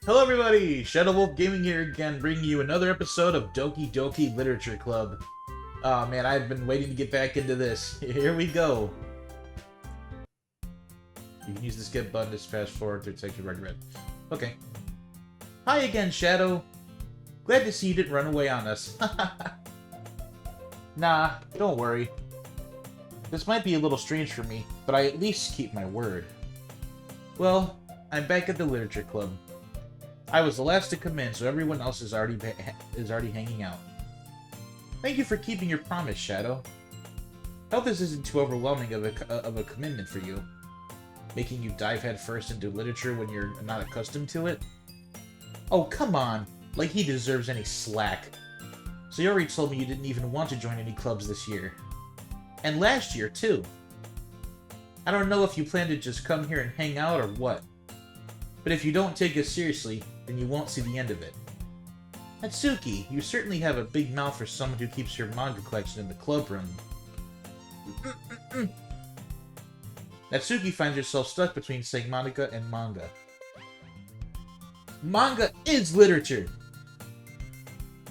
Hello everybody! Shadow Wolf Gaming here again, bringing you another episode of Doki Literature Club. Oh man, I've been waiting to get back into this. Here we go. You can use the skip button to fast forward to take your recommend. Okay. Hi again, Shadow. Glad to see you didn't run away on us. Nah, don't worry. This might be a little strange for me, but I at least keep my word. Well, I'm back at the Literature Club. I was the last to come in, so everyone else is already hanging out. Thank you for keeping your promise, Shadow. I hope this isn't too overwhelming of a commitment for you, making you dive headfirst into literature when you're not accustomed to it. Oh, come on! Like he deserves any slack. Sayori told me you didn't even want to join any clubs this year. And last year, too. I don't know if you plan to just come here and hang out or what. But if you don't take us seriously, then you won't see the end of it. Natsuki, you certainly have a big mouth for someone who keeps her manga collection in the club room. Natsuki finds herself stuck between saying manga and manga. Manga is literature!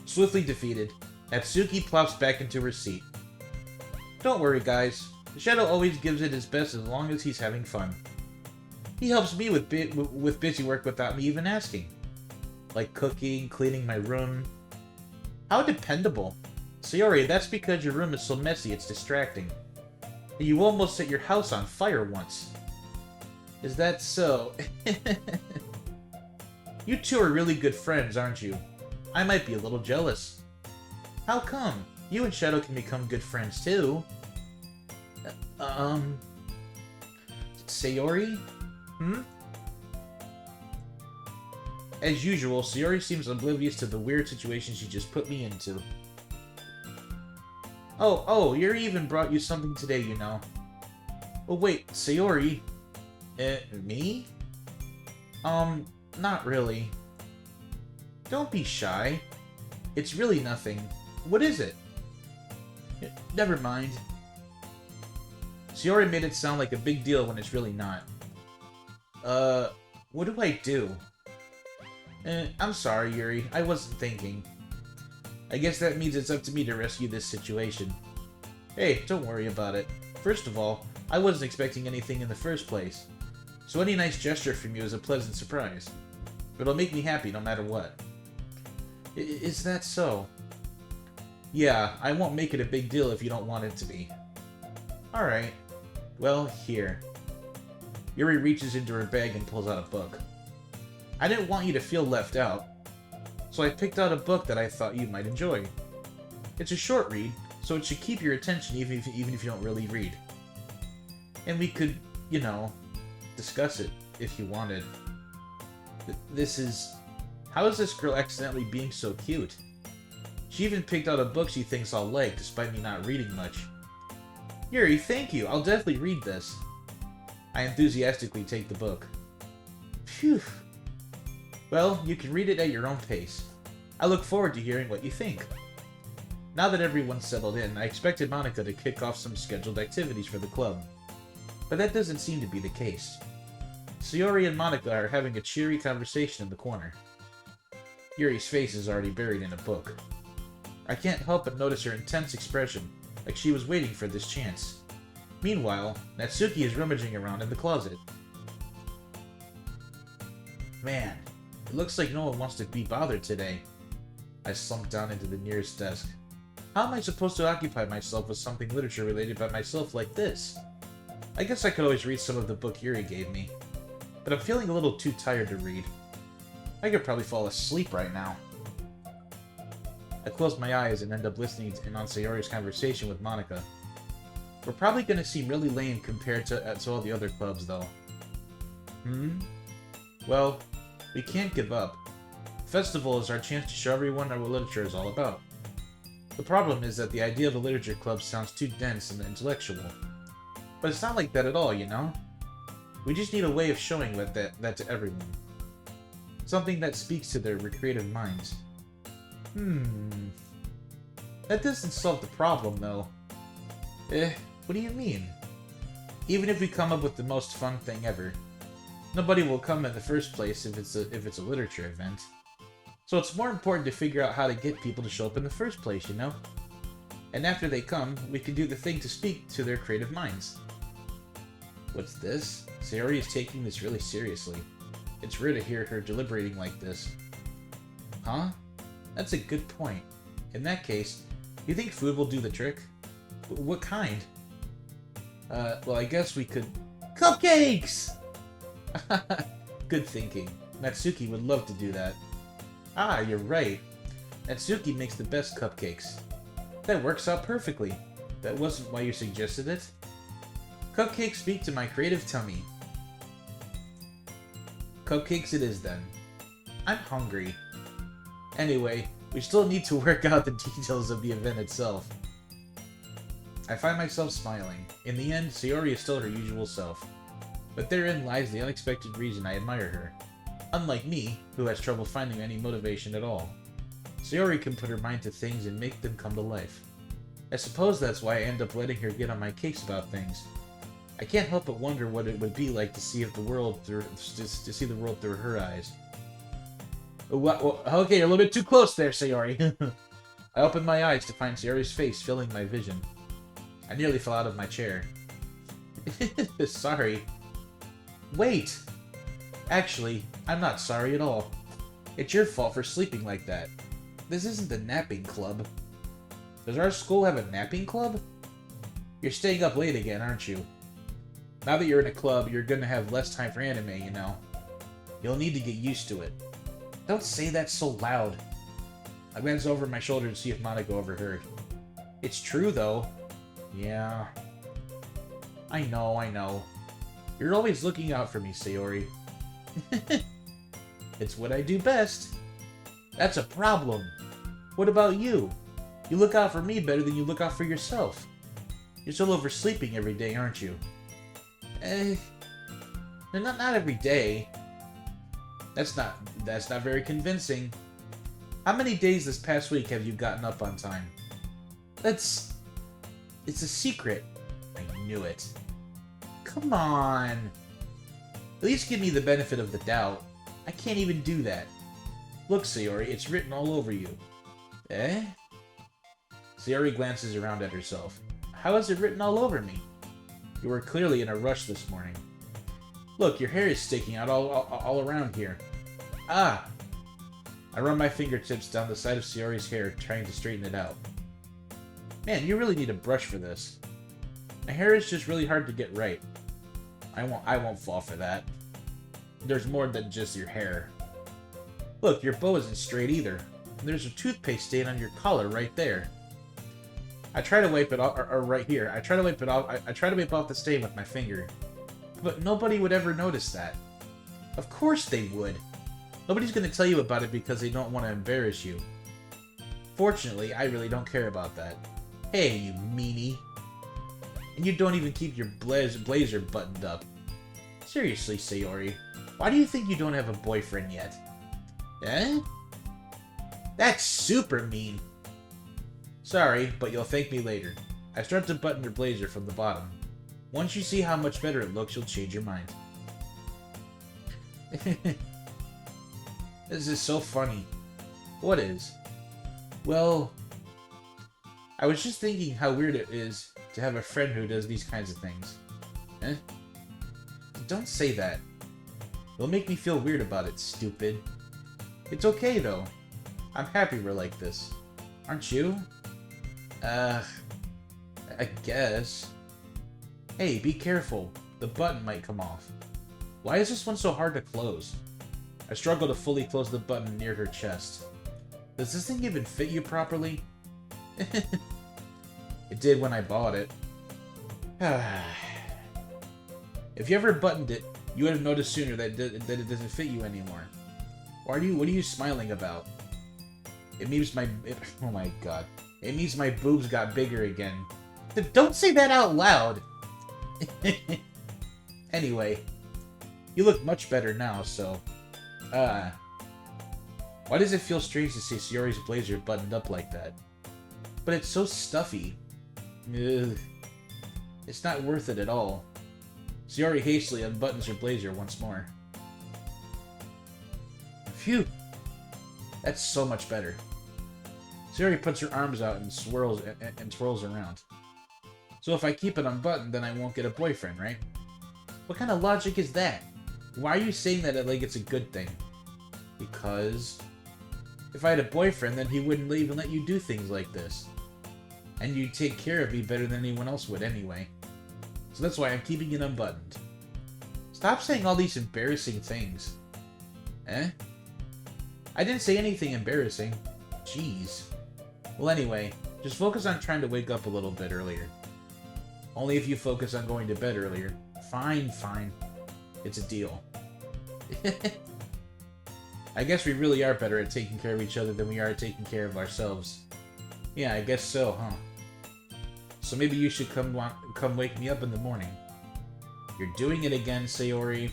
Swiftly defeated, Natsuki plops back into her seat. Don't worry, guys. The Shadow always gives it his best as long as he's having fun. He helps me with busy work without me even asking. Like cooking, cleaning my room. How dependable. Sayori, that's because your room is so messy it's distracting. And you almost set your house on fire once. Is that so? You two are really good friends, aren't you? I might be a little jealous. How come? You and Shadow can become good friends too. Sayori? As usual, Sayori seems oblivious to the weird situation she just put me into. Oh, Yuri even brought you something today, you know. Oh wait, Sayori? Me? Not really. Don't be shy. It's really nothing. What is it? Never mind. Sayori made it sound like a big deal when it's really not. What do I do? I'm sorry, Yuri. I wasn't thinking. I guess that means it's up to me to rescue this situation. Hey, don't worry about it. First of all, I wasn't expecting anything in the first place. So any nice gesture from you is a pleasant surprise. But it'll make me happy no matter what. Is that so? Yeah, I won't make it a big deal if you don't want it to be. Alright. Well, here. Yuri reaches into her bag and pulls out a book. I didn't want you to feel left out, so I picked out a book that I thought you might enjoy. It's a short read, so it should keep your attention even if you don't really read. And we could, you know, discuss it if you wanted. This is... How is this girl accidentally being so cute? She even picked out a book she thinks I'll like, despite me not reading much. Yuri, thank you. I'll definitely read this. I enthusiastically take the book. Phew. Well, you can read it at your own pace. I look forward to hearing what you think. Now that everyone's settled in, I expected Monica to kick off some scheduled activities for the club. But that doesn't seem to be the case. Sayori and Monica are having a cheery conversation in the corner. Yuri's face is already buried in a book. I can't help but notice her intense expression, like she was waiting for this chance. Meanwhile, Natsuki is rummaging around in the closet. Man, it looks like no one wants to be bothered today. I slumped down into the nearest desk. How am I supposed to occupy myself with something literature related by myself like this? I guess I could always read some of the book Yuri gave me, but I'm feeling a little too tired to read. I could probably fall asleep right now. I close my eyes and end up listening in on Sayori's conversation with Monica. We're probably going to seem really lame compared to all the other clubs, though. Well, we can't give up. Festival is our chance to show everyone what literature is all about. The problem is that the idea of a literature club sounds too dense and intellectual. But it's not like that at all, you know? We just need a way of showing that to everyone. Something that speaks to their creative minds. That doesn't solve the problem, though. What do you mean? Even if we come up with the most fun thing ever, Nobody will come in the first place if it's a literature event. So it's more important to figure out how to get people to show up in the first place, you know? And after they come, we can do the thing to speak to their creative minds. What's this? Sayori is taking this really seriously. It's rare to hear her deliberating like this. Huh? That's a good point. In that case, you think food will do the trick? What kind? Well, I guess we could... Cupcakes! Good thinking. Natsuki would love to do that. Ah, you're right. Natsuki makes the best cupcakes. That works out perfectly. That wasn't why you suggested it. Cupcakes speak to my creative tummy. Cupcakes it is then. I'm hungry. Anyway, we still need to work out the details of the event itself. I find myself smiling. In the end, Sayori is still her usual self. But therein lies the unexpected reason I admire her. Unlike me, who has trouble finding any motivation at all. Sayori can put her mind to things and make them come to life. I suppose that's why I end up letting her get on my case about things. I can't help but wonder what it would be like to see the world through her eyes. Okay, you're a little bit too close there, Sayori. I opened my eyes to find Sayori's face filling my vision. I nearly fell out of my chair. Sorry. Wait! Actually, I'm not sorry at all. It's your fault for sleeping like that. This isn't the napping club. Does our school have a napping club? You're staying up late again, aren't you? Now that you're in a club, you're gonna have less time for anime, you know. You'll need to get used to it. Don't say that so loud. I glanced over my shoulder to see if Monaco overheard. It's true, though. Yeah. I know. You're always looking out for me, Sayori. It's what I do best. That's a problem. What about you? You look out for me better than you look out for yourself. You're still oversleeping every day, aren't you? Not every day. That's not very convincing. How many days this past week have you gotten up on time? It's a secret. I knew it. Come on. At least give me the benefit of the doubt. I can't even do that. Look, Sayori, it's written all over you. Eh? Sayori glances around at herself. How is it written all over me? You were clearly in a rush this morning. Look, your hair is sticking out all around here. Ah! I run my fingertips down the side of Sayori's hair, trying to straighten it out. Man, you really need a brush for this. My hair is just really hard to get right. I won't fall for that. There's more than just your hair. Look, your bow isn't straight either. There's a toothpaste stain on your collar right there. I try to wipe it off, or right here. I try to wipe it off. I try to wipe off the stain with my finger. But nobody would ever notice that. Of course they would. Nobody's going to tell you about it because they don't want to embarrass you. Fortunately, I really don't care about that. Hey, you meanie. And you don't even keep your blazer buttoned up. Seriously, Sayori, why do you think you don't have a boyfriend yet? Eh? That's super mean. Sorry, but you'll thank me later. I start to button your blazer from the bottom. Once you see how much better it looks, you'll change your mind. This is so funny. What is? Well, I was just thinking how weird it is to have a friend who does these kinds of things. Eh? Don't say that. It'll make me feel weird about it, stupid. It's okay, though. I'm happy we're like this. Aren't you? I guess. Hey, be careful. The button might come off. Why is this one so hard to close? I struggle to fully close the button near her chest. Does this thing even fit you properly? It did when I bought it. If you ever buttoned it, you would have noticed sooner that it doesn't fit you anymore. What are you smiling about? It means oh my god. It means my boobs got bigger again. Don't say that out loud! Anyway, you look much better now, so... Why does it feel strange to see Sayori's blazer buttoned up like that? But it's so stuffy. Ugh. It's not worth it at all. Sayori hastily unbuttons her blazer once more. Phew. That's so much better. Sayori puts her arms out and swirls around. So if I keep it unbuttoned, then I won't get a boyfriend, right? What kind of logic is that? Why are you saying that like it's a good thing? Because if I had a boyfriend, then he wouldn't even let you do things like this. And you'd take care of me better than anyone else would anyway. So that's why I'm keeping it unbuttoned. Stop saying all these embarrassing things. Eh? I didn't say anything embarrassing. Jeez. Well, anyway, just focus on trying to wake up a little bit earlier. Only if you focus on going to bed earlier. Fine, fine. It's a deal. I guess we really are better at taking care of each other than we are at taking care of ourselves. Yeah, I guess so, huh? So maybe you should come wake me up in the morning. You're doing it again, Sayori.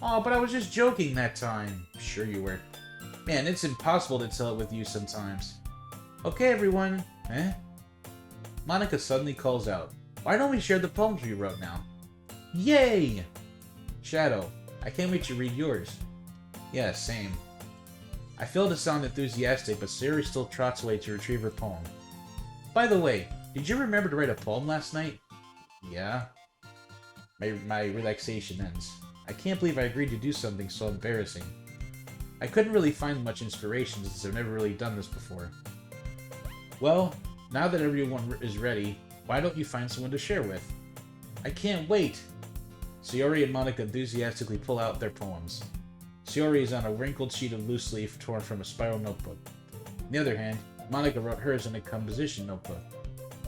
Oh, but I was just joking that time. Sure you were. Man, it's impossible to tell it with you sometimes. Okay, everyone. Eh? Monika suddenly calls out. Why don't we share the poems we wrote now? Yay! Shadow, I can't wait to read yours. Yeah, same. I fail to sound enthusiastic, but Sayori still trots away to retrieve her poem. By the way, did you remember to write a poem last night? Yeah. My relaxation ends. I can't believe I agreed to do something so embarrassing. I couldn't really find much inspiration since I've never really done this before. Well, now that everyone is ready, why don't you find someone to share with? I can't wait! Sayori and Monika enthusiastically pull out their poems. Sayori is on a wrinkled sheet of loose leaf torn from a spiral notebook. On the other hand, Monika wrote hers in a composition notebook.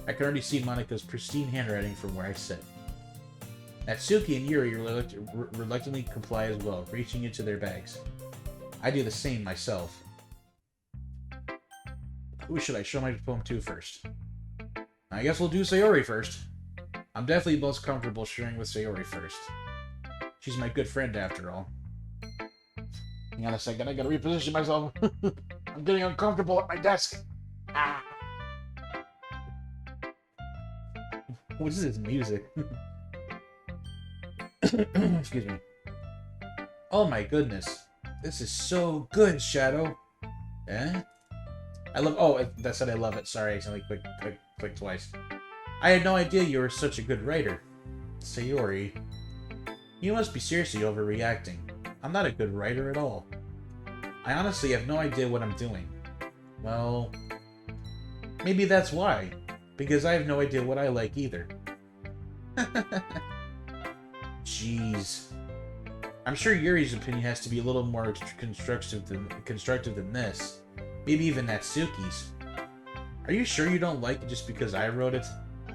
I can already see Monika's pristine handwriting from where I sit. Natsuki and Yuri reluctantly comply as well, reaching into their bags. I do the same myself. Who should I show my poem to first? I guess we'll do Sayori first. I'm definitely most comfortable sharing with Sayori first. She's my good friend after all. Hang on a second, I gotta reposition myself. I'm getting uncomfortable at my desk. Ah. What is this music? Excuse me. Oh my goodness. This is so good, Shadow. Eh? I love... Oh, that said I love it. Sorry, I accidentally clicked twice. I had no idea you were such a good writer. Sayori. You must be seriously overreacting. I'm not a good writer at all. I honestly have no idea what I'm doing. Well... Maybe that's why. Because I have no idea what I like either. Jeez. I'm sure Yuri's opinion has to be a little more constructive than this. Maybe even Natsuki's. Are you sure you don't like it just because I wrote it?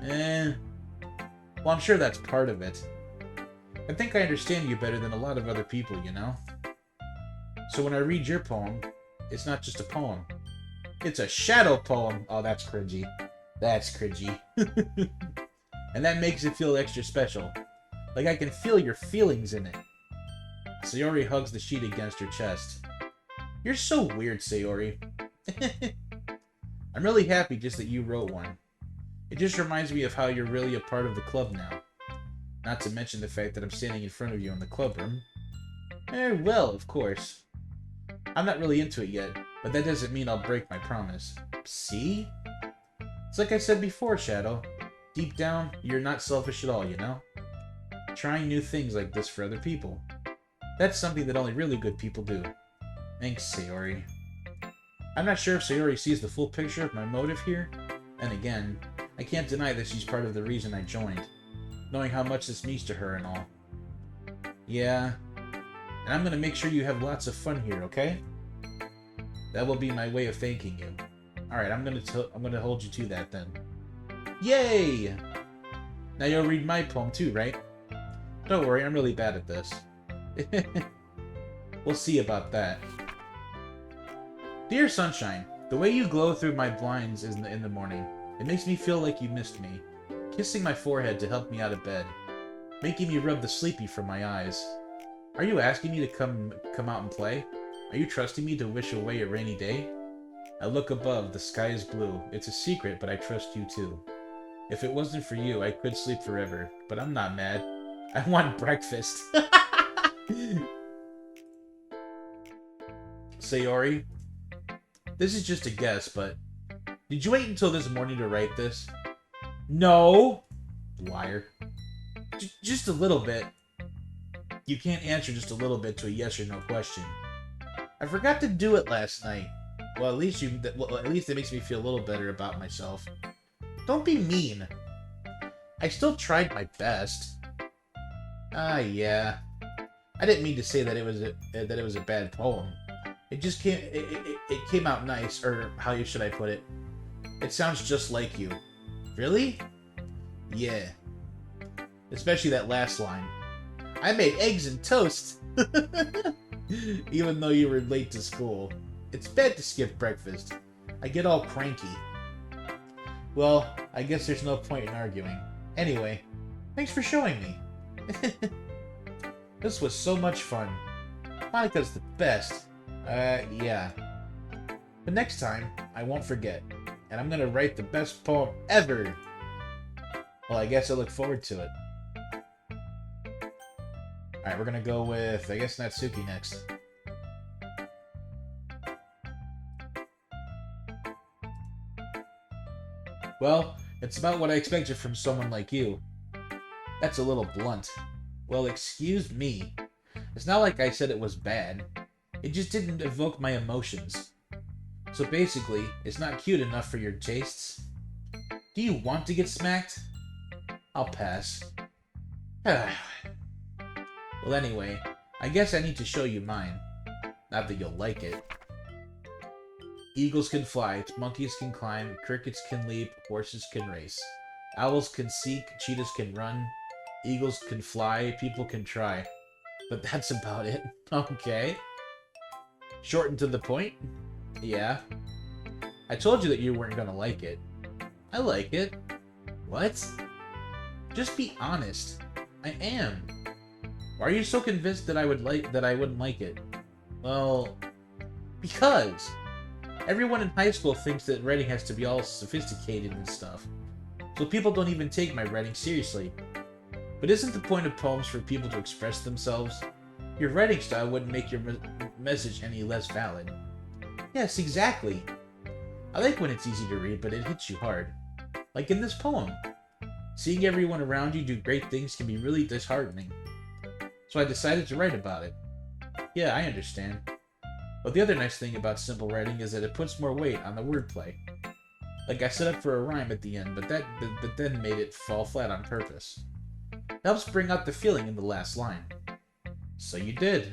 Well, I'm sure that's part of it. I think I understand you better than a lot of other people, you know? So when I read your poem, it's not just a poem. It's a shadow poem! Oh, that's cringy. That's cringy. And that makes it feel extra special. Like I can feel your feelings in it. Sayori hugs the sheet against her chest. You're so weird, Sayori. I'm really happy just that you wrote one. It just reminds me of how you're really a part of the club now. Not to mention the fact that I'm standing in front of you in the club room. Well, of course. I'm not really into it yet, but that doesn't mean I'll break my promise. See? It's like I said before, Shadow. Deep down, you're not selfish at all, you know? Trying new things like this for other people. That's something that only really good people do. Thanks, Sayori. I'm not sure if Sayori sees the full picture of my motive here. And again, I can't deny that she's part of the reason I joined. Knowing how much this means to her and all. Yeah. And I'm gonna make sure you have lots of fun here, okay? That will be my way of thanking you. Alright, I'm gonna hold you to that then. Yay! Now you'll read my poem too, right? Don't worry, I'm really bad at this. We'll see about that. Dear Sunshine, the way you glow through my blinds in the morning, it makes me feel like you missed me. Kissing my forehead to help me out of bed. Making me rub the sleepy from my eyes. Are you asking me to come out and play? Are you trusting me to wish away a rainy day? I look above, the sky is blue. It's a secret, but I trust you too. If it wasn't for you, I could sleep forever, but I'm not mad. I want breakfast. Sayori, this is just a guess, but did you wait until this morning to write this? No! Liar. Just a little bit. You can't answer just a little bit to a yes or no question. I forgot to do it last night. Well, at least it makes me feel a little better about myself. Don't be mean. I still tried my best. Yeah. I didn't mean to say that it was a bad poem. It just it came out nice, or how should I put it? It sounds just like you. Really? Yeah. Especially that last line. I made eggs and toast. Even though you were late to school. It's bad to skip breakfast. I get all cranky. Well, I guess there's no point in arguing. Anyway, thanks for showing me. This was so much fun. Monika's the best. Yeah. But next time, I won't forget. And I'm gonna write the best poem ever. Well, I guess I look forward to it. Alright, we're gonna go with, I guess, Natsuki next. Well, it's about what I expected from someone like you. That's a little blunt. Well, excuse me. It's not like I said it was bad. It just didn't evoke my emotions. So basically, it's not cute enough for your tastes. Do you want to get smacked? I'll pass. Well, anyway, I guess I need to show you mine. Not that you'll like it. Eagles can fly, monkeys can climb, crickets can leap, horses can race. Owls can seek, cheetahs can run, eagles can fly, people can try. But that's about it. Okay. Short and to the point? Yeah. I told you that you weren't gonna like it. I like it. What? Just be honest. I am. Why are you so convinced that I wouldn't like it? Well, because everyone in high school thinks that writing has to be all sophisticated and stuff. So people don't even take my writing seriously. But isn't the point of poems for people to express themselves? Your writing style wouldn't make your message any less valid. Yes, exactly. I like when it's easy to read, but it hits you hard. Like in this poem. Seeing everyone around you do great things can be really disheartening. So I decided to write about it. Yeah, I understand. But the other nice thing about simple writing is that it puts more weight on the wordplay. Like I set up for a rhyme at the end, but then made it fall flat on purpose. It helps bring out the feeling in the last line. So you did.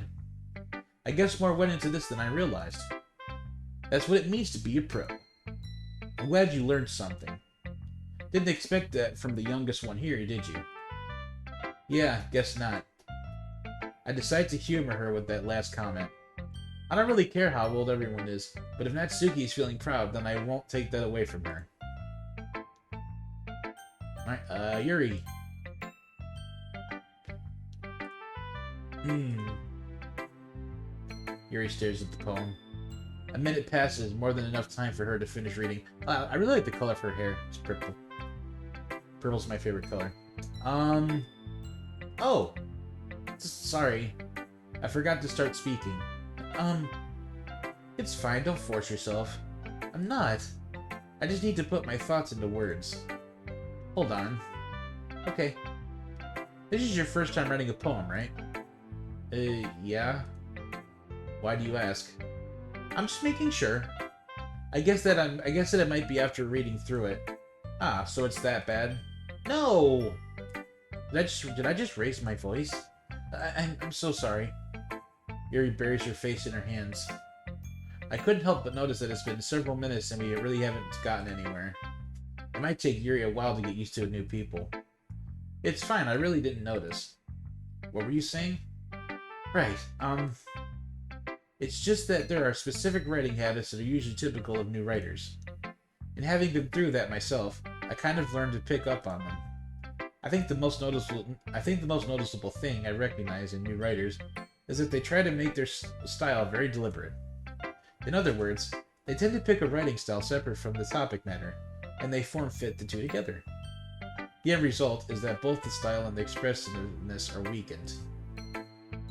I guess more went into this than I realized. That's what it means to be a pro. I'm glad you learned something. Didn't expect that from the youngest one here, did you? Yeah, guess not. I decided to humor her with that last comment. I don't really care how old everyone is, but if Natsuki is feeling proud, then I won't take that away from her. Alright, Yuri. Yuri stares at the poem. A minute passes, more than enough time for her to finish reading. I really like the color of her hair. It's purple. Purple's my favorite color. Oh! Sorry. I forgot to start speaking. It's fine, don't force yourself. I'm not. I just need to put my thoughts into words. Hold on. Okay. This is your first time writing a poem, right? Yeah. Why do you ask? I'm just making sure. I guess that it might be after reading through it. Ah, so it's that bad? No! Did I just raise my voice? I'm so sorry. Yuri buries her face in her hands. I couldn't help but notice that it's been several minutes and we really haven't gotten anywhere. It might take Yuri a while to get used to new people. It's fine, I really didn't notice. What were you saying? Right, it's just that there are specific writing habits that are usually typical of new writers. And having been through that myself, I kind of learned to pick up on them. I think the most noticeable thing I recognize in new writers is that they try to make their style very deliberate. In other words, they tend to pick a writing style separate from the topic matter, and they form-fit the two together. The end result is that both the style and the expressiveness are weakened.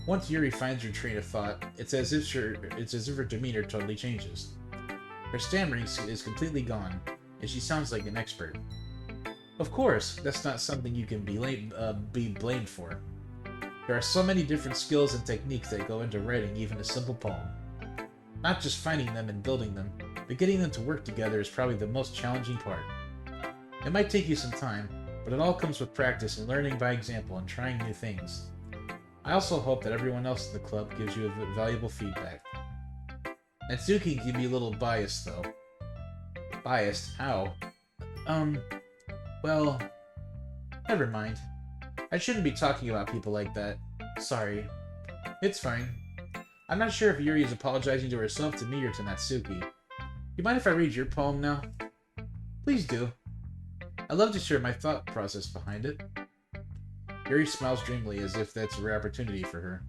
Once Yuri finds her train of thought, it's as if her demeanor totally changes. Her stammering is completely gone, and she sounds like an expert. Of course, that's not something you can be blamed for. There are so many different skills and techniques that go into writing even a simple poem. Not just finding them and building them, but getting them to work together is probably the most challenging part. It might take you some time, but it all comes with practice and learning by example and trying new things. I also hope that everyone else in the club gives you valuable feedback. Natsuki can be a little biased, though. Biased? How? Well, never mind. I shouldn't be talking about people like that. Sorry. It's fine. I'm not sure if Yuri is apologizing to herself, to me, or to Natsuki. You mind if I read your poem now? Please do. I'd love to share my thought process behind it. Yuri smiles dreamily as if that's a rare opportunity for her.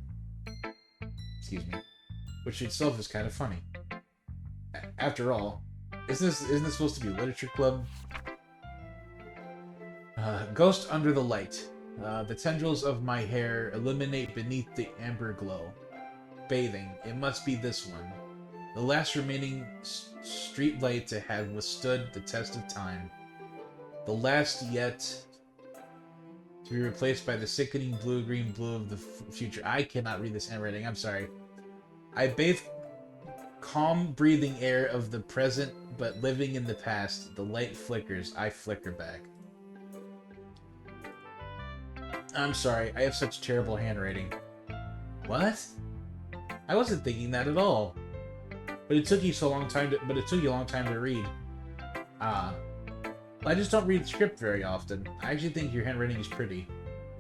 Excuse me. Which itself is kind of funny. After all, isn't this supposed to be a literature club? Ghost under the light. The tendrils of my hair illuminate beneath the amber glow. Bathing. It must be this one. The last remaining street light to have withstood the test of time. The last yet to be replaced by the sickening blue-green blue of the future. I cannot read this handwriting. I'm sorry. I bathe calm breathing air of the present, but living in the past. The light flickers. I flicker back. I'm sorry. I have such terrible handwriting. What? I wasn't thinking that at all. But it took you a long time to read. Ah. Well, I just don't read the script very often. I actually think your handwriting is pretty.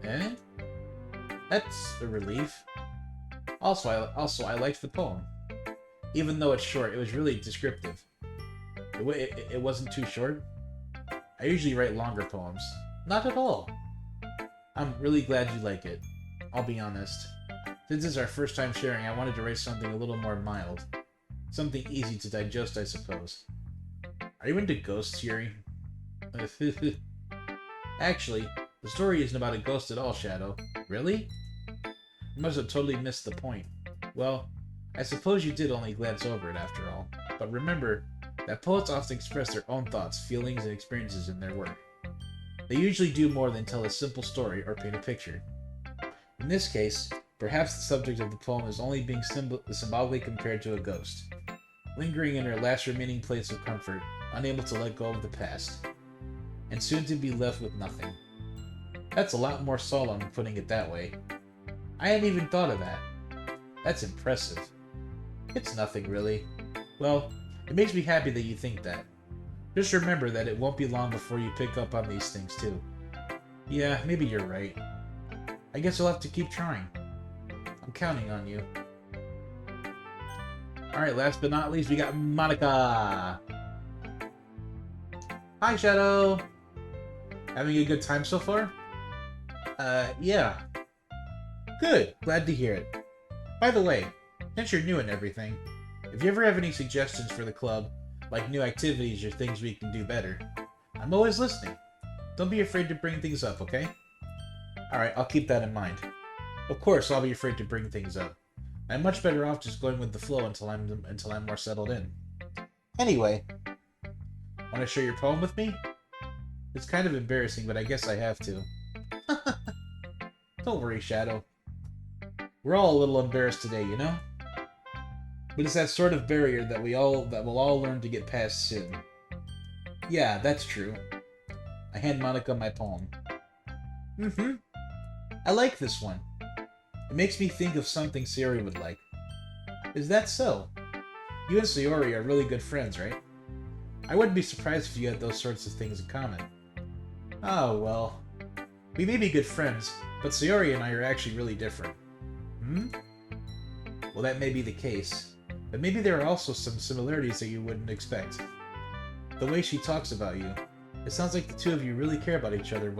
Eh? That's a relief. Also, I liked the poem. Even though it's short, it was really descriptive. It wasn't too short. I usually write longer poems. Not at all. I'm really glad you like it. I'll be honest. Since this is our first time sharing, I wanted to write something a little more mild. Something easy to digest, I suppose. Are you into ghosts, Yuri? Actually, the story isn't about a ghost at all, Shadow. Really? You must have totally missed the point. Well, I suppose you did only glance over it after all. But remember that poets often express their own thoughts, feelings, and experiences in their work. They usually do more than tell a simple story or paint a picture. In this case, perhaps the subject of the poem is only being symbolically compared to a ghost, lingering in her last remaining place of comfort, unable to let go of the past, and soon to be left with nothing. That's a lot more solemn, putting it that way. I hadn't even thought of that. That's impressive. It's nothing, really. Well, it makes me happy that you think that. Just remember that it won't be long before you pick up on these things, too. Yeah, maybe you're right. I guess I'll have to keep trying. I'm counting on you. Alright, last but not least, we got Monica! Hi, Shadow! Having a good time so far? Yeah. Good, glad to hear it. By the way, since you're new and everything, if you ever have any suggestions for the club, like new activities or things we can do better, I'm always listening. Don't be afraid to bring things up, okay? Alright, I'll keep that in mind. Of course, I'll be afraid to bring things up. I'm much better off just going with the flow until I'm more settled in. Anyway, want to share your poem with me? It's kind of embarrassing, but I guess I have to. Don't worry, Shadow. We're all a little embarrassed today, you know? But it's that sort of barrier that we'll all learn to get past soon. Yeah, that's true. I hand Monica my poem. Mm-hmm. I like this one. It makes me think of something Sayori would like. Is that so? You and Sayori are really good friends, right? I wouldn't be surprised if you had those sorts of things in common. Oh, well. We may be good friends, but Sayori and I are actually really different. Hmm? Well, that may be the case. But maybe there are also some similarities that you wouldn't expect. The way she talks about you, it sounds like the two of you really care about each other's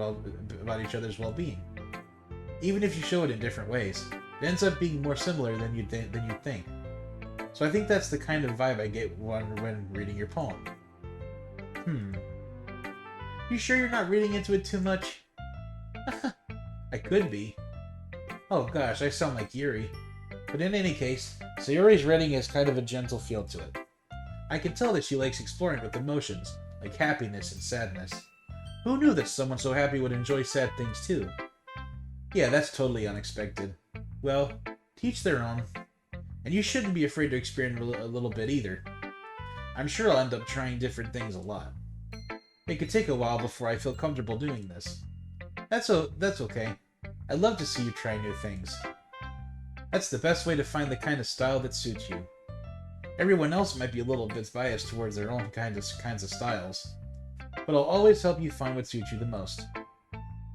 well-being. Even if you show it in different ways, it ends up being more similar than you'd think. So I think that's the kind of vibe I get when reading your poem. You sure you're not reading into it too much? I could be. Oh gosh, I sound like Yuri. But in any case, Sayori's writing has kind of a gentle feel to it. I can tell that she likes exploring with emotions, like happiness and sadness. Who knew that someone so happy would enjoy sad things too? Yeah, that's totally unexpected. Well, teach their own. And you shouldn't be afraid to experiment a little bit either. I'm sure I'll end up trying different things a lot. It could take a while before I feel comfortable doing this. That's okay. I'd love to see you try new things. That's the best way to find the kind of style that suits you. Everyone else might be a little bit biased towards their own kinds of styles, but I'll always help you find what suits you the most.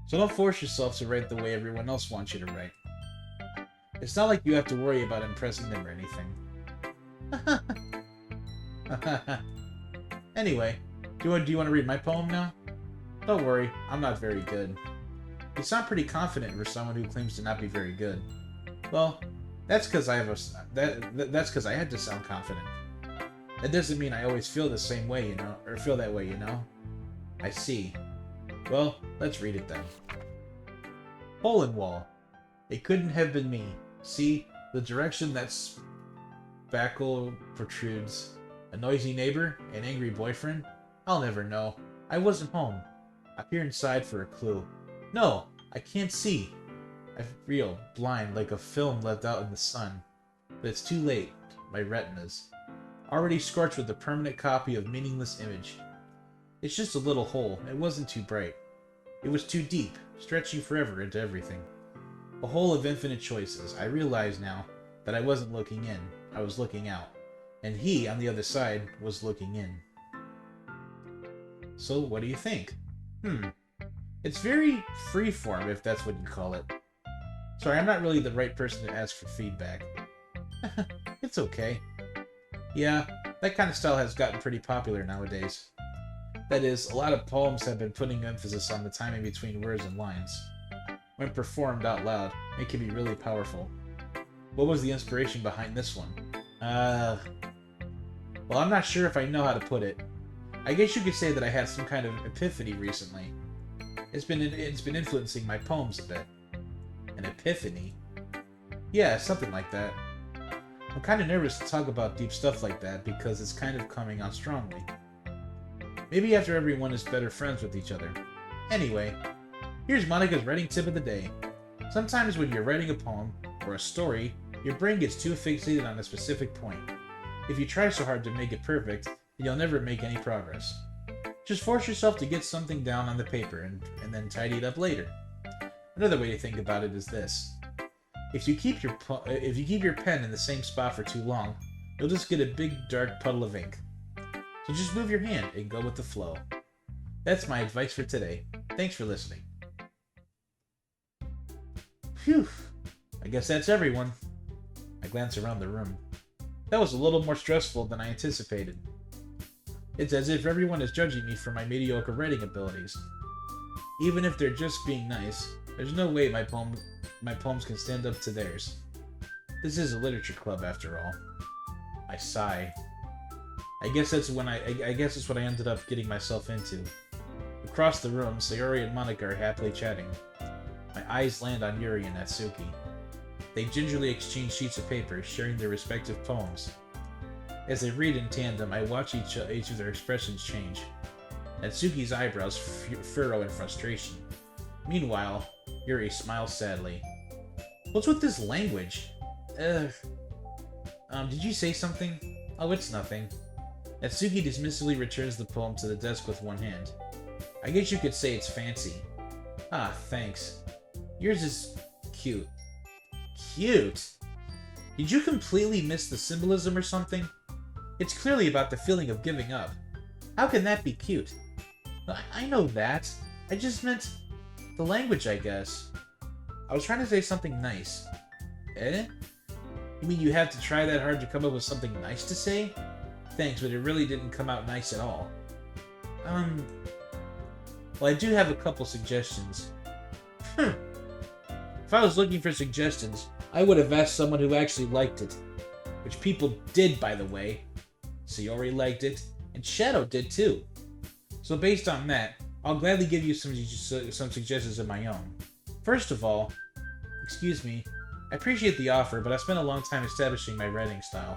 So don't force yourself to write the way everyone else wants you to write. It's not like you have to worry about impressing them or anything. Anyway, do you want to read my poem now? Don't worry, I'm not very good. You sound pretty confident for someone who claims to not be very good. Well, that's because that's because I had to sound confident. That doesn't mean I always feel the same way, or feel that way, I see. Well, let's read it then. Hole in wall. It couldn't have been me. See, the direction that spackle protrudes. A noisy neighbor? An angry boyfriend? I'll never know. I wasn't home. I peer inside for a clue. No, I can't see. I feel blind like a film left out in the sun. But it's too late. My retinas. Already scorched with a permanent copy of meaningless image. It's just a little hole. It wasn't too bright. It was too deep, stretching forever into everything. A hole of infinite choices. I realize now that I wasn't looking in. I was looking out. And he, on the other side, was looking in. So, what do you think? It's very freeform, if that's what you call it. Sorry, I'm not really the right person to ask for feedback. It's okay. Yeah, that kind of style has gotten pretty popular nowadays. That is, a lot of poems have been putting emphasis on the timing between words and lines. When performed out loud, it can be really powerful. What was the inspiration behind this one? Well, I'm not sure if I know how to put it. I guess you could say that I had some kind of epiphany recently. It's been influencing my poems a bit. An epiphany? Yeah, something like that. I'm kind of nervous to talk about deep stuff like that because it's kind of coming on strongly. Maybe after everyone is better friends with each other. Anyway, here's Monica's writing tip of the day. Sometimes when you're writing a poem or a story, your brain gets too fixated on a specific point. If you try so hard to make it perfect, then you'll never make any progress. Just force yourself to get something down on the paper and then tidy it up later. Another way to think about it is this. If you keep your pen in the same spot for too long, you'll just get a big dark puddle of ink. So just move your hand and go with the flow. That's my advice for today. Thanks for listening. Phew. I guess that's everyone. I glance around the room. That was a little more stressful than I anticipated. It's as if everyone is judging me for my mediocre writing abilities. Even if they're just being nice, there's no way my poems can stand up to theirs. This is a literature club after all. I sigh. I guess that's what I ended up getting myself into. Across the room, Sayori and Monica are happily chatting. My eyes land on Yuri and Natsuki. They gingerly exchange sheets of paper, sharing their respective poems. As they read in tandem, I watch each of their expressions change. Natsuki's eyebrows furrow in frustration. Meanwhile, Yuri smiles sadly. What's with this language? Did you say something? Oh, it's nothing. Natsuki dismissively returns the poem to the desk with one hand. I guess you could say it's fancy. Ah, thanks. Yours is cute. Cute? Did you completely miss the symbolism or something? It's clearly about the feeling of giving up. How can that be cute? I know that. I just meant the language, I guess. I was trying to say something nice. Eh? You mean you had to try that hard to come up with something nice to say? Thanks, but it really didn't come out nice at all. Well, I do have a couple suggestions. If I was looking for suggestions, I would have asked someone who actually liked it. Which people did, by the way. Sayori liked it, and Shadow did too. So based on that, I'll gladly give you some suggestions of my own. First of all, Excuse me. I appreciate the offer, but I've spent a long time establishing my writing style.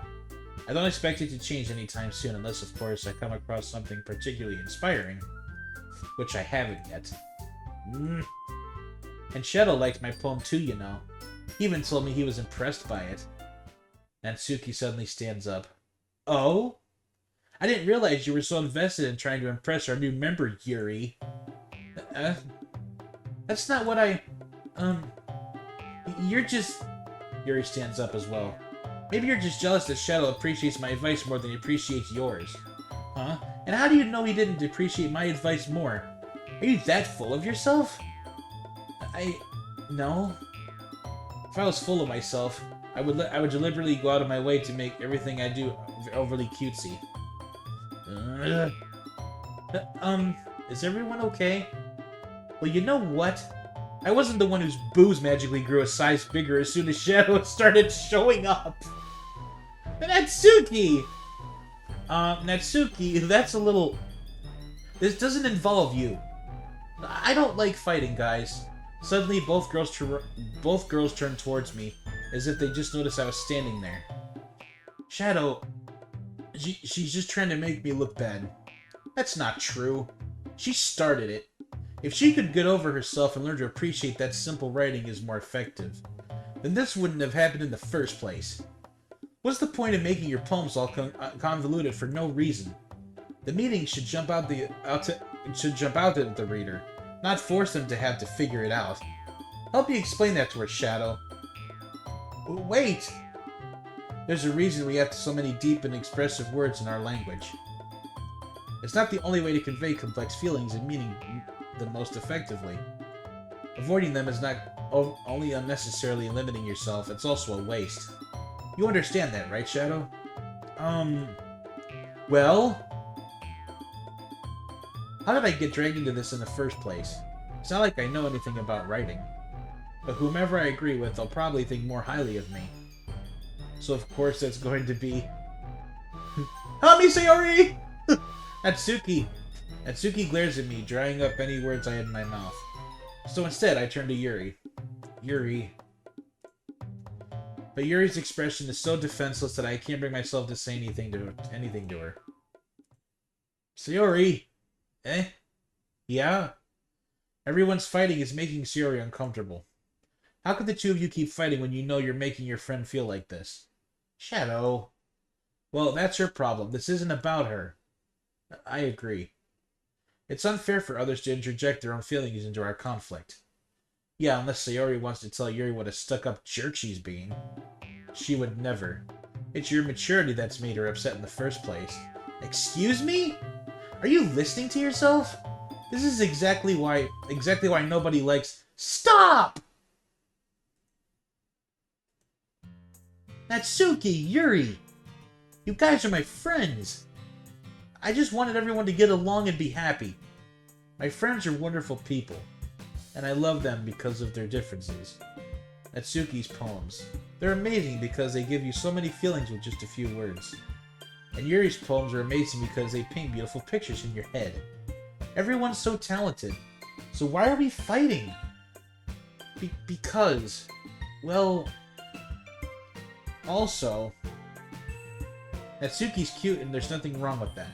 I don't expect it to change anytime soon unless, of course, I come across something particularly inspiring. Which I haven't yet. And Shadow liked my poem too, you know. He even told me he was impressed by it. Natsuki suddenly stands up. Oh? I didn't realize you were so invested in trying to impress our new member, Yuri. That's not what I... You're just... Yuri stands up as well. Maybe you're just jealous that Shadow appreciates my advice more than he appreciates yours. Huh? And how do you know he didn't appreciate my advice more? Are you that full of yourself? No. If I was full of myself, I would deliberately go out of my way to make everything I do overly cutesy. Is everyone okay? Well, you know what? I wasn't the one whose boobs magically grew a size bigger as soon as Shadow started showing up. Natsuki! Natsuki, that's a little... This doesn't involve you. I don't like fighting, guys. Suddenly, both girls turned towards me, as if they just noticed I was standing there. Shadow... She's just trying to make me look bad. That's not true. She started it. If she could get over herself and learn to appreciate that simple writing is more effective, then this wouldn't have happened in the first place. What's the point of making your poems all convoluted for no reason? The meaning should jump out at the reader, not force them to have to figure it out. Help me explain that to her, Shadow. Wait! There's a reason we have so many deep and expressive words in our language. It's not the only way to convey complex feelings and meaning them most effectively. Avoiding them is not only unnecessarily limiting yourself, it's also a waste. You understand that, right, Shadow? Well? How did I get dragged into this in the first place? It's not like I know anything about writing. But whomever I agree with, they'll probably think more highly of me. So of course that's going to be... Help me, Sayori! Natsuki! Natsuki glares at me, drying up any words I had in my mouth. So instead, I turn to Yuri. Yuri. But Yuri's expression is so defenseless that I can't bring myself to say anything to her. Sayori! Eh? Yeah? Everyone's fighting is making Sayori uncomfortable. How could the two of you keep fighting when you know you're making your friend feel like this? Shadow. Well, that's her problem. This isn't about her. I agree. It's unfair for others to interject their own feelings into our conflict. Yeah, unless Sayori wants to tell Yuri what a stuck-up jerk she's being. She would never. It's your maturity that's made her upset in the first place. Excuse me? Are you listening to yourself? This is exactly why nobody likes... Stop! Natsuki, Yuri! You guys are my friends! I just wanted everyone to get along and be happy. My friends are wonderful people, and I love them because of their differences. Natsuki's poems. They're amazing because they give you so many feelings with just a few words. And Yuri's poems are amazing because they paint beautiful pictures in your head. Everyone's so talented. So why are we fighting? Because... Well... Also... Natsuki's cute and there's nothing wrong with that.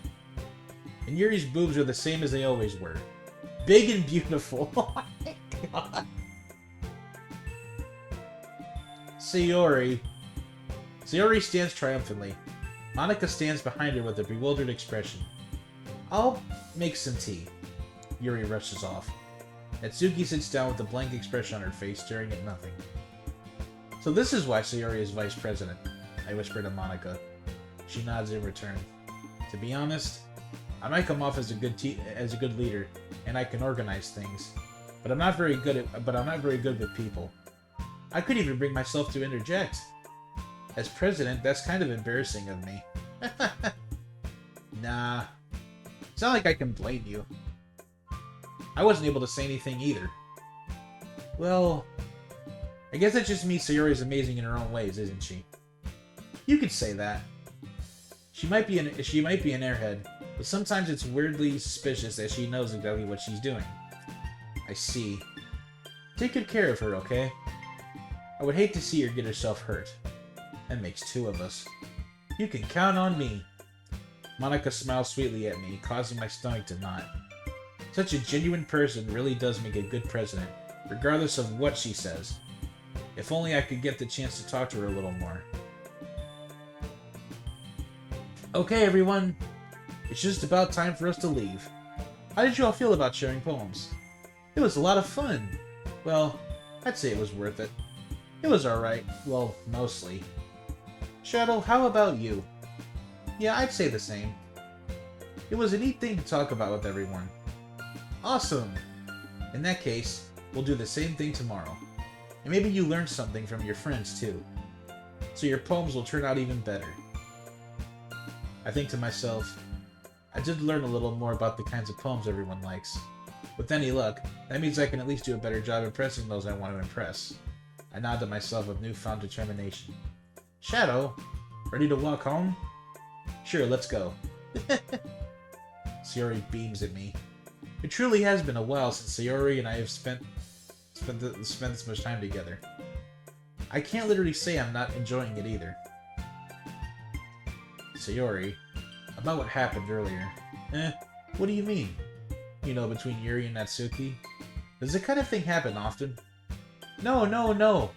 And Yuri's boobs are the same as they always were. Big and beautiful. Oh my god. Sayori. Sayori stands triumphantly. Monika stands behind her with a bewildered expression. I'll make some tea. Yuri rushes off. Natsuki sits down with a blank expression on her face, staring at nothing. So this is why Sayori is vice president, I whisper to Monika. She nods in return. To be honest, I might come off as a good leader, and I can organize things, but I'm not very good with people. I couldn't even bring myself to interject. As president, that's kind of embarrassing of me. Nah. It's not like I can blame you. I wasn't able to say anything either. Well, I guess that just means Sayori's amazing in her own ways, isn't she? You could say that. She might be an airhead, but sometimes it's weirdly suspicious that she knows exactly what she's doing. I see. Take good care of her, okay? I would hate to see her get herself hurt. That makes two of us. You can count on me. Monica smiles sweetly at me, causing my stomach to knot. Such a genuine person really does make a good president, regardless of what she says. If only I could get the chance to talk to her a little more. Okay, everyone. It's just about time for us to leave. How did you all feel about sharing poems? It was a lot of fun. Well, I'd say it was worth it. It was alright. Well, mostly. Shadow, how about you? Yeah, I'd say the same. It was a neat thing to talk about with everyone. Awesome! In that case, we'll do the same thing tomorrow. And maybe you learned something from your friends, too. So your poems will turn out even better. I think to myself, I did learn a little more about the kinds of poems everyone likes. With any luck, that means I can at least do a better job impressing those I want to impress. I nod to myself with newfound determination. Shadow, ready to walk home? Sure, let's go. Sayori beams at me. It truly has been a while since Sayori and I have spent this much time together. I can't literally say I'm not enjoying it either. Sayori, about what happened earlier. What do you mean? You know, between Yuri and Natsuki? Does that kind of thing happen often? No.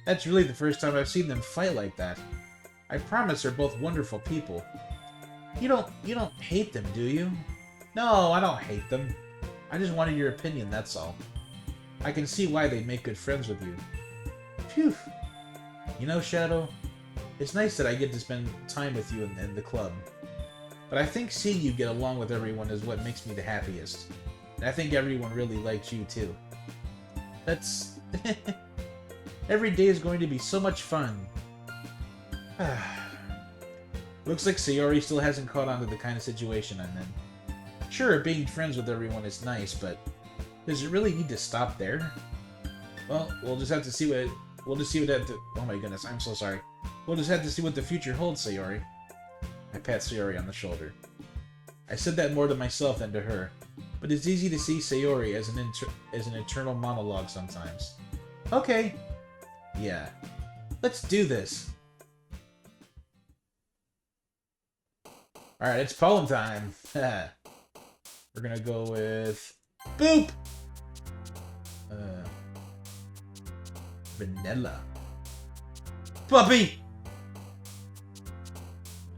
That's really the first time I've seen them fight like that. I promise they're both wonderful people. You don't hate them, do you? No, I don't hate them. I just wanted your opinion, that's all. I can see why they make good friends with you. Phew. You know, Shadow, it's nice that I get to spend time with you in the club. But I think seeing you get along with everyone is what makes me the happiest. And I think everyone really likes you, too. That's... Every day is going to be so much fun. Looks like Sayori still hasn't caught on to the kind of situation I'm in. Sure, being friends with everyone is nice, but does it really need to stop there? Well, we'll just have to see what... Oh my goodness, I'm so sorry. We'll just have to see what the future holds, Sayori. I pat Sayori on the shoulder. I said that more to myself than to her, but it's easy to see Sayori as an internal monologue sometimes. Okay. Yeah. Let's do this. Alright, it's poem time. We're gonna go with... Boop! Vanilla. Puppy!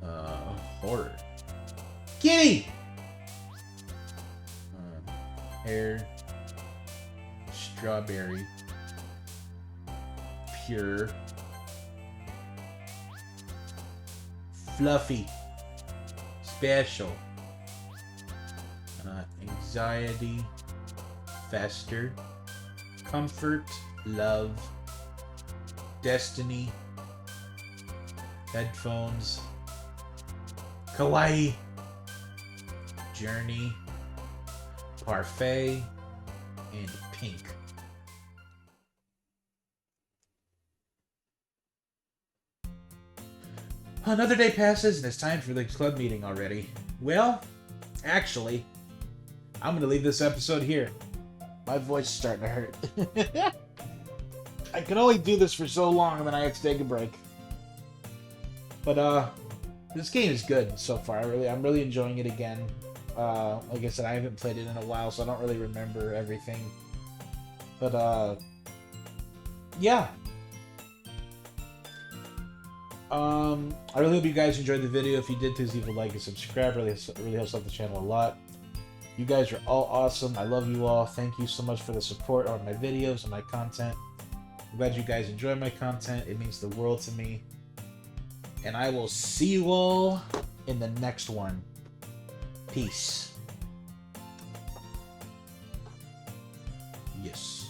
Horror. Kitty! Hair. Strawberry. Pure. Fluffy. Special. Anxiety. Fester. Comfort. Love. Destiny. Headphones. Kawaii. Journey. Parfait. And pink. Another day passes and it's time for the club meeting already. Well, actually, I'm gonna leave this episode here. My voice is starting to hurt. I can only do this for so long and then I have to take a break. But this game is good so far. I'm really enjoying it again. Like I said, I haven't played it in a while, so I don't really remember everything. But yeah. I really hope you guys enjoyed the video. If you did, please leave a like and subscribe. It really helps out the channel a lot. You guys are all awesome. I love you all. Thank you so much for the support on my videos and my content. I'm glad you guys enjoy my content. It means the world to me. And I will see you all in the next one. Peace. Yes.